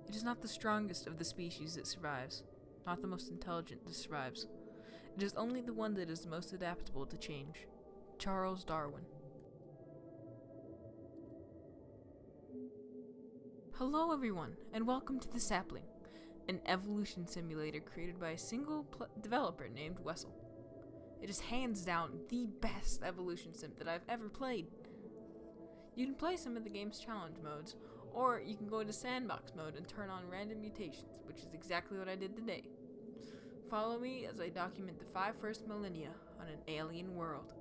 It is not the strongest of the species that survives, not the most intelligent that survives. It is only the one that is most adaptable to change. Charles Darwin. Hello everyone, and welcome to the Sapling, an evolution simulator created by a single developer named Wessel. It is hands down the best evolution sim that I've ever played. You can play some of the game's challenge modes, or you can go into sandbox mode and turn on random mutations, which is exactly what I did today. Follow me as I document the 5 first millennia on an alien world.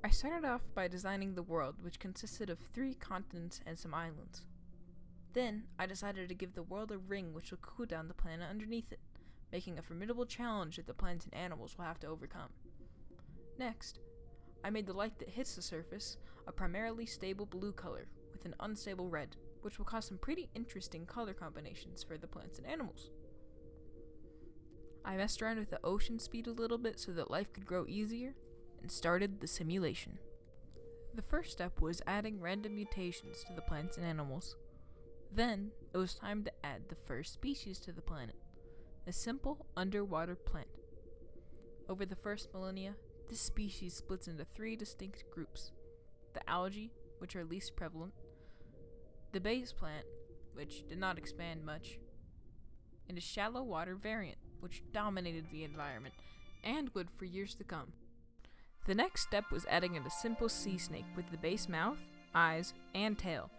I started off by designing the world, which consisted of 3 continents and some islands. Then, I decided to give the world a ring which will cool down the planet underneath it, making a formidable challenge that the plants and animals will have to overcome. Next, I made the light that hits the surface a primarily stable blue color with an unstable red, which will cause some pretty interesting color combinations for the plants and animals. I messed around with the ocean speed a little bit so that life could grow easier, and started the simulation. The first step was adding random mutations to the plants and animals. Then, it was time to add the first species to the planet, a simple underwater plant. Over the first millennia, this species splits into 3 distinct groups: the algae, which are least prevalent, the base plant, which did not expand much, and a shallow water variant, which dominated the environment and would for years to come. The next step was adding in a simple sea snake with the base mouth, eyes, and tail.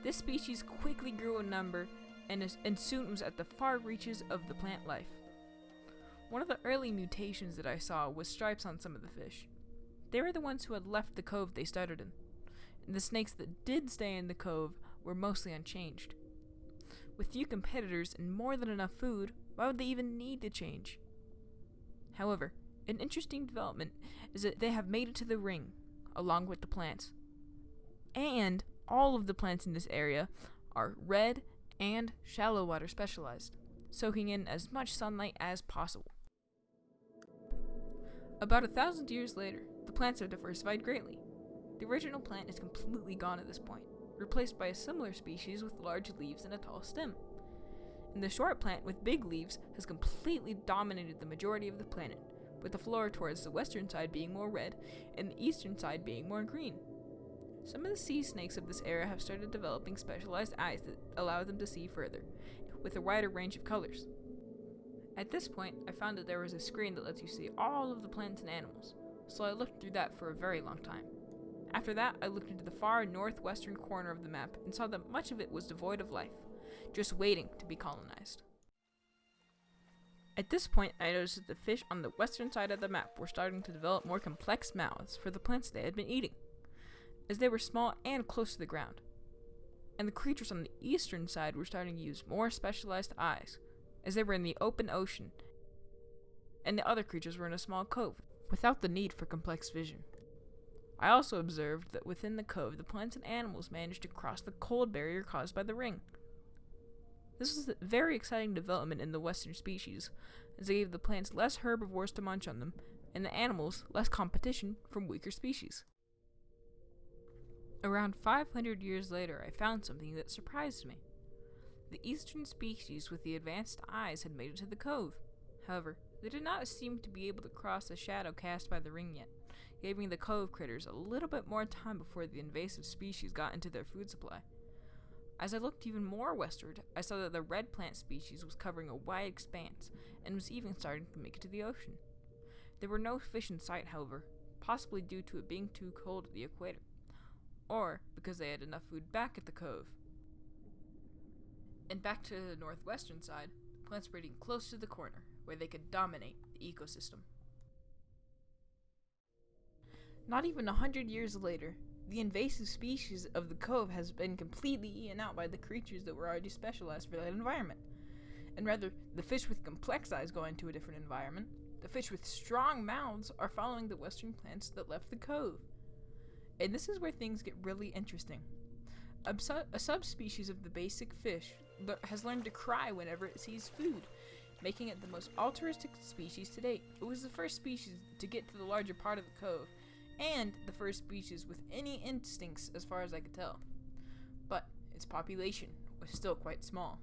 This species quickly grew in number and soon was at the far reaches of the plant life. One of the early mutations that I saw was stripes on some of the fish. They were the ones who had left the cove they started in, and the snakes that did stay in the cove were mostly unchanged. With few competitors and more than enough food, why would they even need to change? However, an interesting development is that they have made it to the ring, along with the plants. And all of the plants in this area are red and shallow water specialized, soaking in as much sunlight as possible. About 1,000 years later, the plants have diversified greatly. The original plant is completely gone at this point, replaced by a similar species with large leaves and a tall stem. And the short plant with big leaves has completely dominated the majority of the planet, with the flora towards the western side being more red and the eastern side being more green. Some of the sea snakes of this area have started developing specialized eyes that allow them to see further, with a wider range of colors. At this point, I found that there was a screen that lets you see all of the plants and animals, so I looked through that for a very long time. After that, I looked into the far northwestern corner of the map and saw that much of it was devoid of life, just waiting to be colonized. At this point, I noticed that the fish on the western side of the map were starting to develop more complex mouths for the plants they had been eating, as they were small and close to the ground. And the creatures on the eastern side were starting to use more specialized eyes, as they were in the open ocean, and the other creatures were in a small cove, without the need for complex vision. I also observed that within the cove, the plants and animals managed to cross the cold barrier caused by the ring. This was a very exciting development in the western species, as they gave the plants less herbivores to munch on them, and the animals less competition from weaker species. Around 500 years later, I found something that surprised me. The eastern species with the advanced eyes had made it to the cove. However, they did not seem to be able to cross the shadow cast by the ring yet, giving the cove critters a little bit more time before the invasive species got into their food supply. As I looked even more westward, I saw that the red plant species was covering a wide expanse and was even starting to make it to the ocean. There were no fish in sight, however, possibly due to it being too cold at the equator, or because they had enough food back at the cove. And back to the northwestern side, the plants were getting close to the corner, where they could dominate the ecosystem. Not even 100 years later, the invasive species of the cove has been completely eaten out by the creatures that were already specialized for that environment. And rather, the fish with complex eyes go into a different environment. The fish with strong mouths are following the western plants that left the cove. And this is where things get really interesting. A subspecies of the basic fish has learned to cry whenever it sees food, making it the most altruistic species to date. It was the first species to get to the larger part of the cove, and the first species with any instincts as far as I could tell. But its population was still quite small.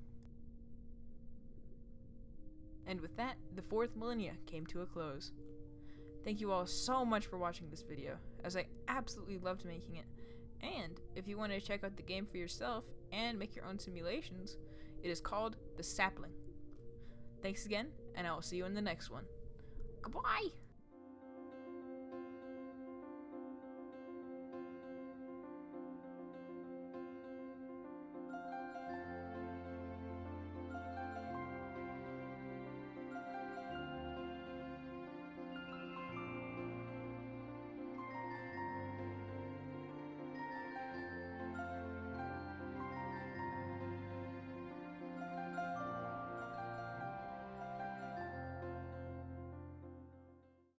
And with that, the 4th millennia came to a close. Thank you all so much for watching this video, as I absolutely loved making it. And if you want to check out the game for yourself and make your own simulations, it is called the Sapling. Thanks again, and I will see you in the next one. Goodbye!